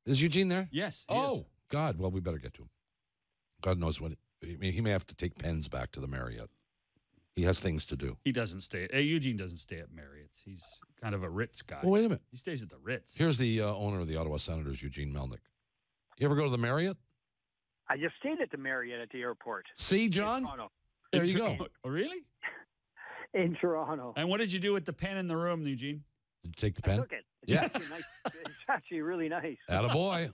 Is Eugene there? Yes. Oh, God. Well, we better get to him. God knows what. He may have to take pens back to the Marriott. He has things to do. He doesn't stay. Eugene doesn't stay at Marriott's. He's kind of a Ritz guy. Well, wait a minute. He stays at the Ritz. Here's the owner of the Ottawa Senators, Eugene Melnyk. You ever go to the Marriott? I just stayed at the Marriott at the airport. See, John? There you go. Oh, really? In Toronto. And what did you do with the pen in the room, Eugene? Did you take the pen? I took it. It's Yeah. actually nice. It's actually really nice. Attaboy.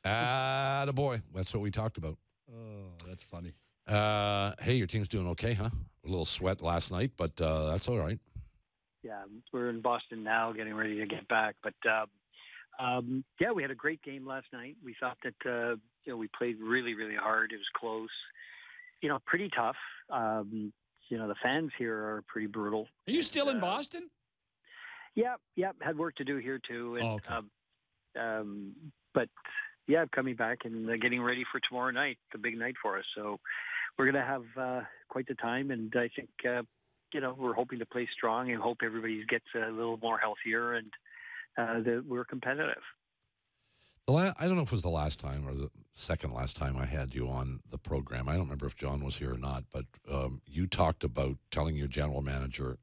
Attaboy. That's what we talked about. Oh, that's funny. Hey, your team's doing okay, huh? A little sweat last night, but that's all right. Yeah, we're in Boston now, getting ready to get back. But, yeah, we had a great game last night. We thought that, we played really, really hard. It was close. Pretty tough. The fans here are pretty brutal. Are you still in Boston? Yeah, had work to do here too. And, okay. But yeah, coming back and getting ready for tomorrow night, the big night for us. So we're going to have quite the time. And I think, we're hoping to play strong and hope everybody gets a little more healthier and that we're competitive. I don't know if it was the last time or the second last time I had you on the program. I don't remember if John was here or not, but you talked about telling your general manager,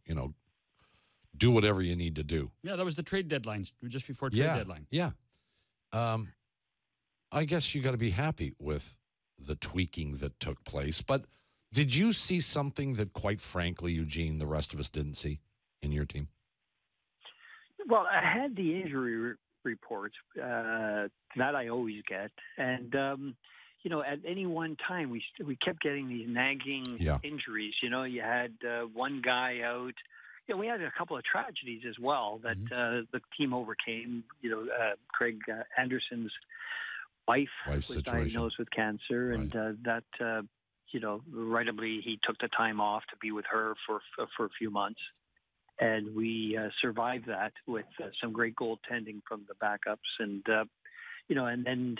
do whatever you need to do. Yeah, that was the trade deadline, just before trade deadline. Yeah. I guess you got to be happy with the tweaking that took place. But did you see something that, quite frankly, Eugene, the rest of us didn't see in your team? Well, I had the injury reports that I always get, and at any one time we kept getting these nagging injuries. You had one guy out. We had a couple of tragedies as well that the team overcame. Craig Anderson's wife's was diagnosed with cancer, and that rightably he took the time off to be with her for a few months. And we survived that with some great goaltending from the backups. And, and then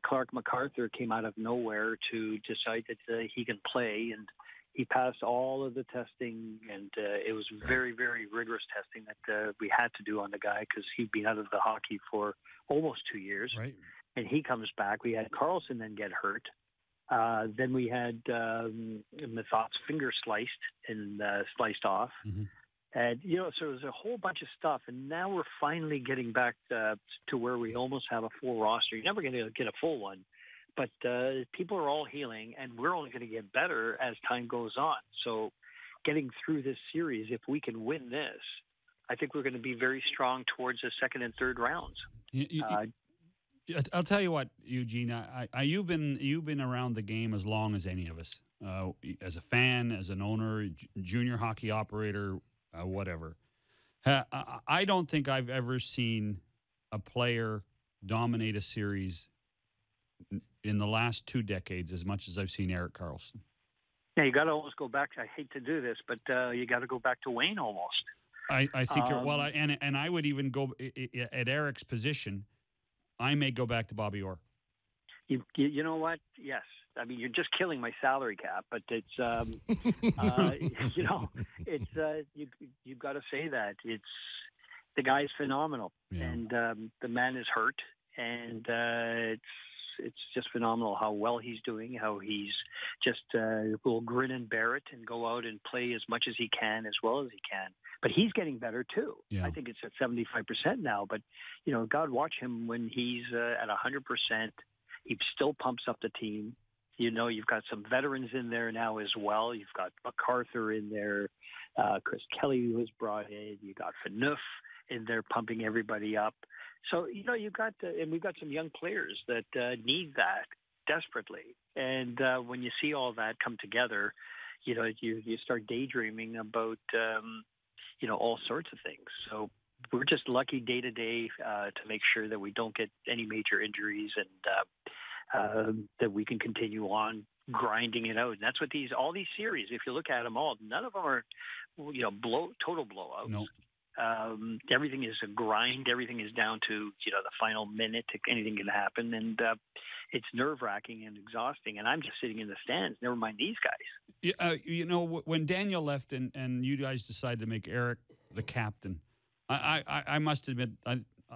Clark MacArthur came out of nowhere to decide that he can play. And he passed all of the testing. And it was very, very rigorous testing that we had to do on the guy because he'd been out of the hockey for almost 2 years. Right. And he comes back. We had Karlsson then get hurt. Then we had Mathot's finger sliced and sliced off. Mm-hmm. And, so there's a whole bunch of stuff. And now we're finally getting back to where we almost have a full roster. You're never going to get a full one. But people are all healing, and we're only going to get better as time goes on. So getting through this series, if we can win this, I think we're going to be very strong towards the second and third rounds. I'll tell you what, Eugene, you've been around the game as long as any of us, as a fan, as an owner, junior hockey operator, whatever. I don't think I've ever seen a player dominate a series in the last 2 decades as much as I've seen Erik Karlsson. Yeah, you got to almost go back. I hate to do this, but you got to go back to Wayne almost. I think you're well, and I would even go at Eric's position. I may go back to Bobby Orr. You know what? Yes. I mean, you're just killing my salary cap, but it's, you've got to say that the guy's phenomenal, and the man is hurt, and it's just phenomenal how well he's doing, how he's just will grin and bear it and go out and play as much as he can, as well as he can. But he's getting better too. Yeah. I think it's at 75% now. But God, watch him when he's at 100%. He still pumps up the team. You've got some veterans in there now as well. You've got MacArthur in there, Chris Kelly who was brought in. You got Phaneuf in there pumping everybody up. So you've got and we've got some young players that need that desperately. And when you see all that come together, you start daydreaming about all sorts of things. So we're just lucky day to day to make sure that we don't get any major injuries and that we can continue on grinding it out. And that's what all these series, if you look at them all, none of them are, total blowouts. No. Everything is a grind. Everything is down to, the final minute. Anything can happen. And it's nerve-wracking and exhausting. And I'm just sitting in the stands, never mind these guys. When Daniel left and you guys decided to make Erik the captain, I must admit,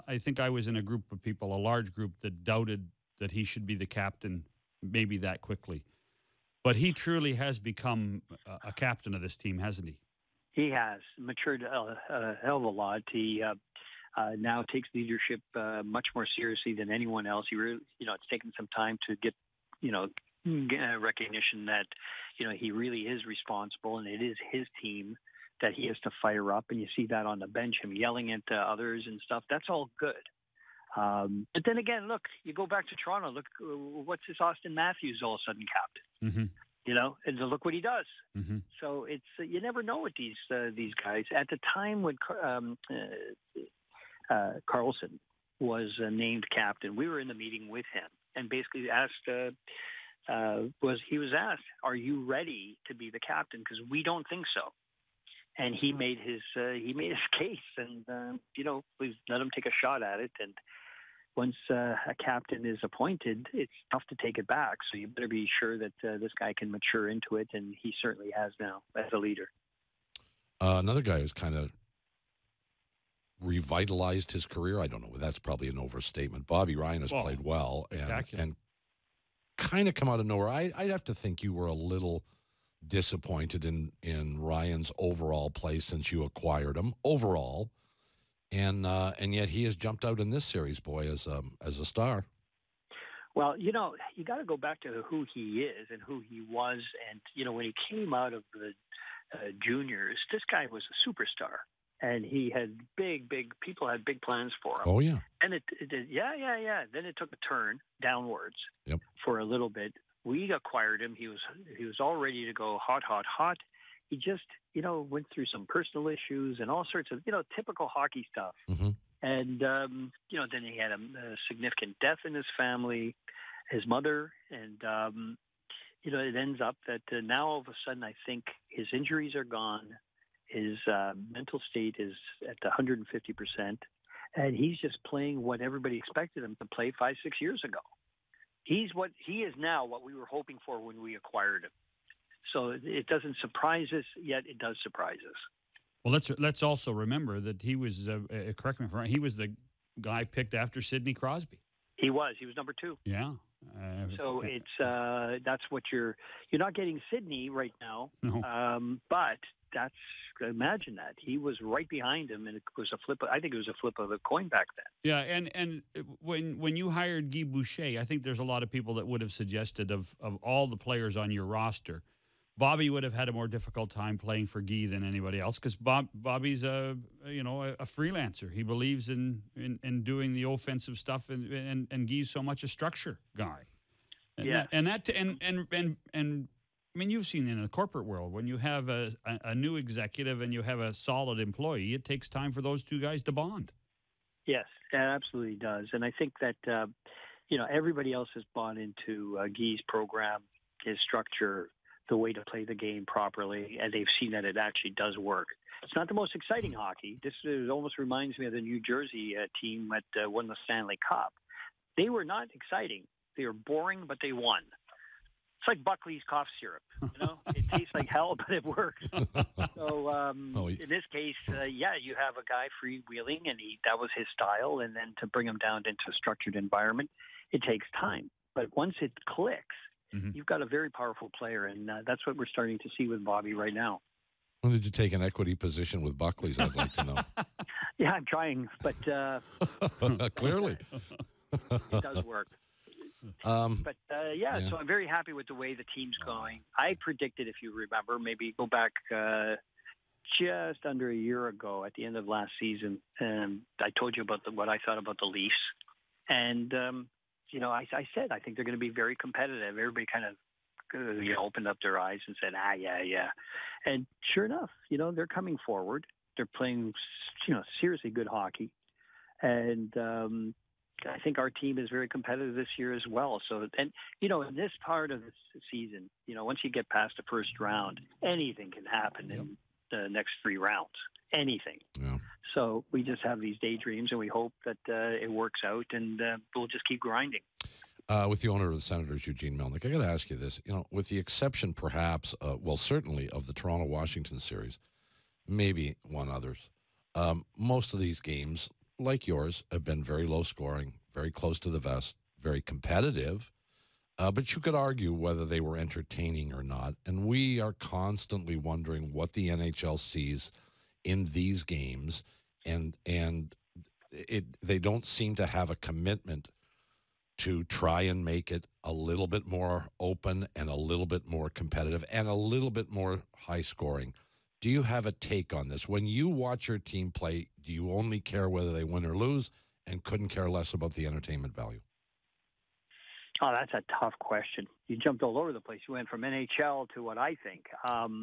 I think I was in a group of people, a large group, that doubted that he should be the captain maybe that quickly. But he truly has become a captain of this team, hasn't he? He has matured a hell of a lot. He now takes leadership much more seriously than anyone else. He really, it's taken some time to get, recognition that, he really is responsible, and it is his team that he has to fire up. And you see that on the bench, him yelling at others and stuff. That's all good. But then again, look, you go back to Toronto. Look, what's this Austin Matthews all of a sudden captain? Mm-hmm. And look what he does. Mm-hmm. So it's you never know with these guys. At the time when Karlsson was named captain, we were in the meeting with him and basically asked. He was asked, "Are you ready to be the captain? Because we don't think so." And he made his case, and please let him take a shot at it. And once a captain is appointed, it's tough to take it back. So you better be sure that this guy can mature into it, and he certainly has now as a leader. Another guy who's kind of revitalized his career. I don't know. That's probably an overstatement. Bobby Ryan has played well and kind of come out of nowhere. I'd have to think you were a little disappointed in Ryan's overall play since you acquired him overall, and yet he has jumped out in this series, boy, as a star. Well, you got to go back to who he is and who he was, and when he came out of the juniors, this guy was a superstar. And he had big people had big plans for him. Oh yeah. And it Then it took a turn downwards for a little bit. We acquired him. He was all ready to go hot. He just went through some personal issues and all sorts of typical hockey stuff. Mm-hmm. And then he had a significant death in his family, his mother, and it ends up that now all of a sudden I think his injuries are gone. His mental state is at 150%, and he's just playing what everybody expected him to play 5-6 years ago. He is now what we were hoping for when we acquired him. So it doesn't surprise us, yet it does surprise us. Well, let's also remember that he was, correct me if I'm wrong, he was the guy picked after Sidney Crosby. He was number 2. Yeah. So it's that's what you're not getting Sidney right now. No. But imagine that he was right behind him, and it was a flip. I think it was a flip of a coin back then. Yeah, and when you hired Guy Boucher, I think there's a lot of people that would have suggested of all the players on your roster, Bobby would have had a more difficult time playing for Guy than anybody else because Bobby's a freelancer. He believes in doing the offensive stuff, and Guy's so much a structure guy. And I mean, you've seen in the corporate world, when you have a new executive and you have a solid employee, it takes time for those two guys to bond. Yes, it absolutely does. And I think that, everybody else has bought into Guy's program, his structure, the way to play the game properly, and they've seen that it actually does work. It's not the most exciting hockey. This almost reminds me of the New Jersey team that won the Stanley Cup. They were not exciting. They were boring, but they won. It's like Buckley's cough syrup, It tastes like hell, but it works. So in this case, you have a guy freewheeling, and that was his style. And then to bring him down into a structured environment, it takes time. But once it clicks, you've got a very powerful player, and that's what we're starting to see with Bobby right now. When did you take an equity position with Buckley's? I'd like to know. Yeah, I'm trying, but clearly it does work. So I'm very happy with the way the team's going. I predicted, if you remember, maybe go back just under a year ago at the end of last season, I told you about what I thought about the Leafs. And, I said I think they're going to be very competitive. Everybody kind of opened up their eyes and said, yeah. And sure enough, they're coming forward. They're playing, seriously good hockey. And I think our team is very competitive this year as well. So, and, in this part of the season, once you get past the first round, anything can happen in the next 3 rounds. Anything. Yeah. So we just have these daydreams, and we hope that it works out, and we'll just keep grinding. With the owner of the Senators, Eugene Melnyk, I got to ask you this. With the exception, perhaps, certainly of the Toronto-Washington series, maybe one others, most of these games, like yours, have been very low scoring, very close to the vest, very competitive. But you could argue whether they were entertaining or not. And we are constantly wondering what the NHL sees in these games, and they don't seem to have a commitment to try and make it a little bit more open and a little bit more competitive and a little bit more high scoring. Do you have a take on this? When you watch your team play, do you only care whether they win or lose and couldn't care less about the entertainment value? Oh, that's a tough question. You jumped all over the place. You went from NHL to what I think.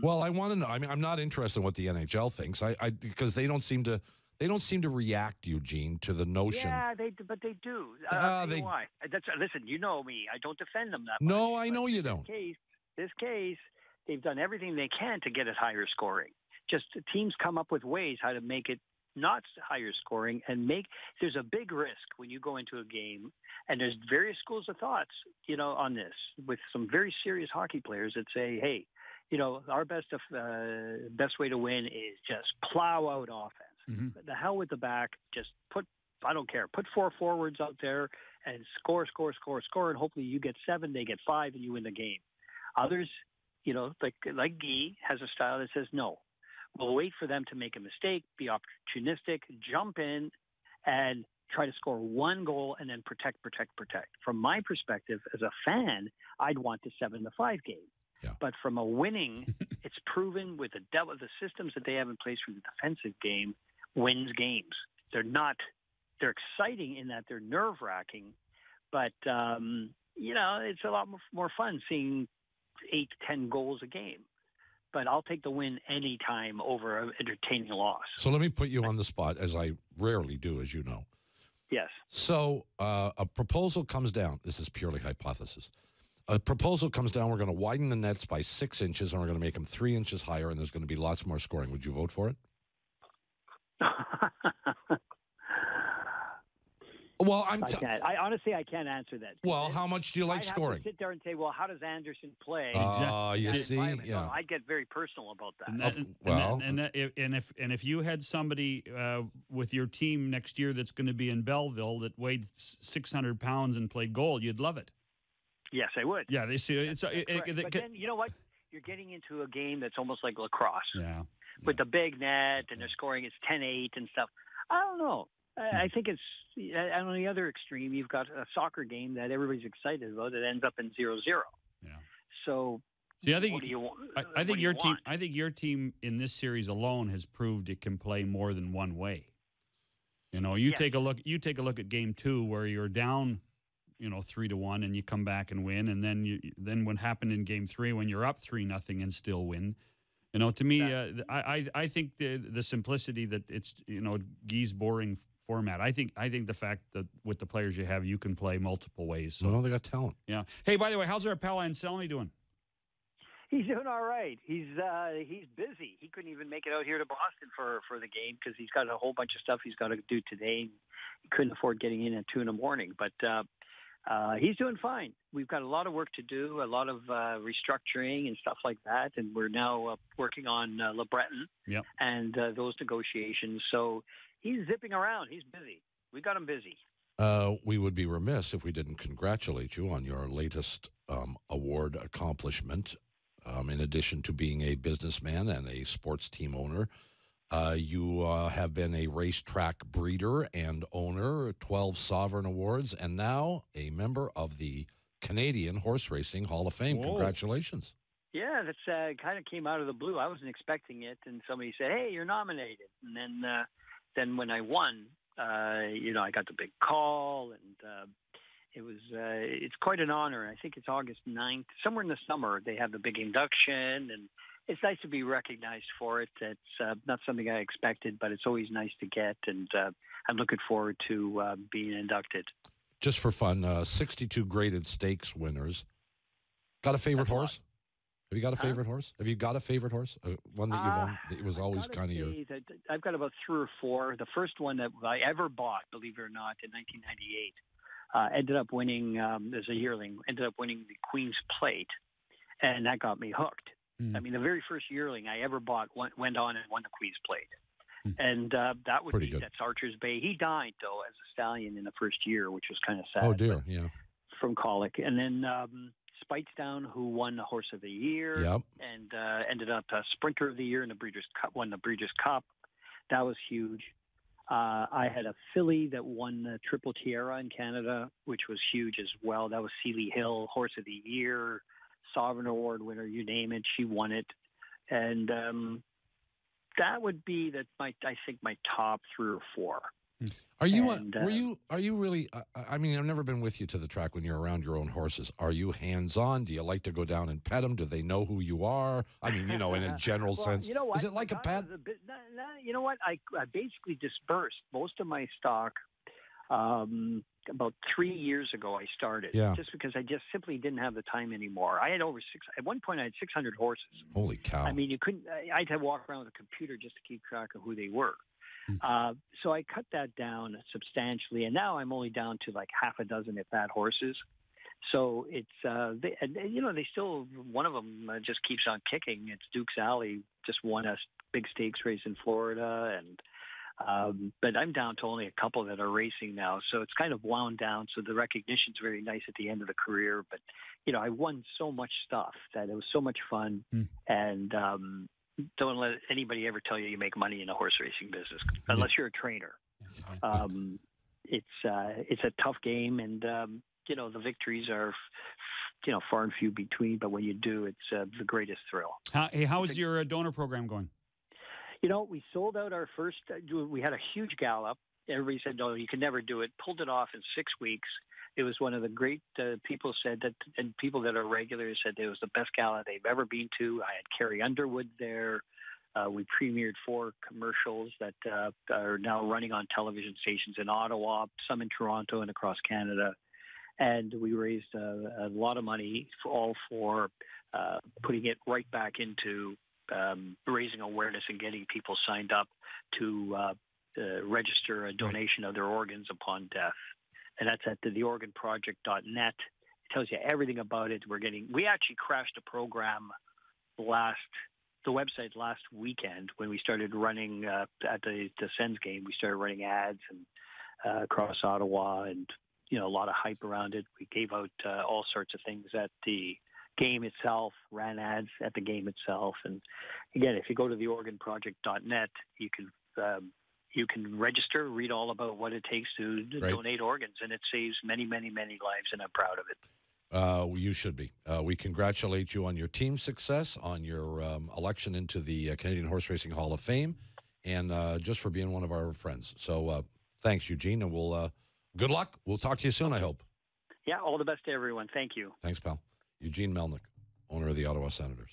Well, I want to know. I mean, I'm not interested in what the NHL thinks. I because they don't seem to react, Eugene, to the notion. Yeah, but they do. Why? Listen. You know me. I don't defend them that much. No, I know you don't. This case, they've done everything they can to get it higher scoring. Just teams come up with ways how to make it not higher scoring there's a big risk when you go into a game, and there's various schools of thoughts, on this, with some very serious hockey players that say, hey, our best way to win is just plow out offense. Mm-hmm. The hell with the back, just I don't care, put 4 forwards out there and score, and hopefully you get 7, they get 5, and you win the game. Others, like Guy has a style that says no. We'll wait for them to make a mistake, be opportunistic, jump in, and try to score 1 goal and then protect. From my perspective, as a fan, I'd want the 7-5 game. Yeah. But from a winning, it's proven with the systems that they have in place for the defensive game, wins games. They're exciting in that they're nerve-wracking, but, it's a lot more fun seeing 8 to 10 goals a game. But I'll take the win any time over an entertaining loss. So let me put you on the spot, as I rarely do, as you know. Yes. So a proposal comes down. This is purely hypothesis. A proposal comes down. We're going to widen the nets by 6 inches, and we're going to make them 3 inches higher, and there's going to be lots more scoring. Would you vote for it? Well, I honestly can't answer that. Well, how much do you like scoring? I'd have to sit there and say, well, how does Anderson play? You see, yeah. I'd get very personal about that. If you had somebody with your team next year that's going to be in Belleville that weighed 600 pounds and played goal, you'd love it. Yes, I would. Yeah, they see but then you know what? You're getting into a game that's almost like lacrosse. Yeah. With the big net and they're scoring, it's 10-8 and stuff. I don't know. I think it's on the other extreme. You've got a soccer game that everybody's excited about that ends up in 0-0. Yeah. So, see, I think what do you want? I think your team. I think your team in this series alone has proved it can play more than one way. Take a look. You take a look at Game 2 where you're down, 3-1, and you come back and win, and then what happened in Game 3 when you're up 3-0 and still win. To me, I think the simplicity that it's Guy's boring format. I think the fact that with the players you have, you can play multiple ways. So they got talent. Yeah. Hey, by the way, how's our pal Anselmi doing? He's doing all right. He's busy. He couldn't even make it out here to Boston for the game because he's got a whole bunch of stuff he's got to do today. He couldn't afford getting in at 2 a.m. But he's doing fine. We've got a lot of work to do, a lot of restructuring and stuff like that, and we're now working on Le Breton and those negotiations. So he's zipping around. He's busy. We got him busy. We would be remiss if we didn't congratulate you on your latest award accomplishment. In addition to being a businessman and a sports team owner, you have been a racetrack breeder and owner, 12 Sovereign Awards, and now a member of the Canadian Horse Racing Hall of Fame. Whoa. Congratulations. Yeah, that's kind of came out of the blue. I wasn't expecting it, and somebody said, hey, you're nominated. And then when I won, I got the big call, and it's quite an honor. I think it's August 9th. Somewhere in the summer, they have the big induction, and it's nice to be recognized for it. It's not something I expected, but it's always nice to get, and I'm looking forward to being inducted. Just for fun, 62 graded stakes winners. Got a favorite horse? Have you got a favorite horse? Have you got a favorite horse? One that you've owned that was always kind of your... I've got about 3 or 4. The first one that I ever bought, believe it or not, in 1998, ended up winning, as a yearling, ended up winning the Queen's Plate, and that got me hooked. I mean, the very first yearling I ever bought went on and won the Queen's Plate. And that would Pretty be good. that's Archer's Bay. He died though as a stallion in the first year, which was kind of sad. Oh dear, yeah. From colic, and then Speightstown, who won the Horse of the Year, Yep. and ended up a Sprinter of the Year in the Breeders' Cup. Won the Breeders' Cup. That was huge. I had a filly that won the Triple Tiara in Canada, which was huge as well. That was Seeley Hill, Horse of the Year, Sovereign Award winner, you name it, she won it. And that would be I think my top 3 or 4. Are you? Are you really? I mean, I've never been with you to the track when you're around your own horses. Are you hands-on? Do you like to go down and pet them? Do they know who you are? I mean, in a general sense. You know what? Is it like a pet? You know what? I basically dispersed most of my stock. About 3 years ago, I started. Yeah. Just because I just simply didn't have the time anymore. I had at one point, I had 600 horses. Holy cow! I mean, you couldn't. I had to walk around with a computer just to keep track of who they were. So I cut that down substantially, and now I'm only down to like half a dozen, if that, horses. So it's they still, one of them just keeps on kicking. It's Duke's Alley, just won a big stakes race in Florida, and but I'm down to only a couple that are racing now. So it's kind of wound down. So the recognition's very nice at the end of the career. But I won so much stuff that it was so much fun, and don't let anybody ever tell you make money in the horse racing business unless you're a trainer. It's a tough game, and the victories are far and few between. But when you do, it's the greatest thrill. How is your donor program going? We sold out our first. We had a huge gallop. Everybody said, "No, you can never do it." Pulled it off in 6 weeks. It was one of the great people said that, and people that are regulars said it was the best gala they've ever been to. I had Carrie Underwood there. We premiered 4 commercials that are now running on television stations in Ottawa, some in Toronto and across Canada. And we raised a lot of money for putting it right back into raising awareness and getting people signed up to register a donation of their organs upon death. And that's at theorganproject.net. It tells you everything about it. We actually crashed a program the website last weekend when we started running at the Sens game. We started running ads and across Ottawa, and a lot of hype around it. We gave out all sorts of things at the game itself, ran ads at the game itself. And again, if you go to theorganproject.net, you can register, read all about what it takes to donate organs, and it saves many, many, many lives, and I'm proud of it. You should be. We congratulate you on your team success, on your election into the Canadian Horse Racing Hall of Fame, and just for being one of our friends. So thanks, Eugene, and we'll good luck. We'll talk to you soon, I hope. Yeah, all the best to everyone. Thank you. Thanks, pal. Eugene Melnyk, owner of the Ottawa Senators.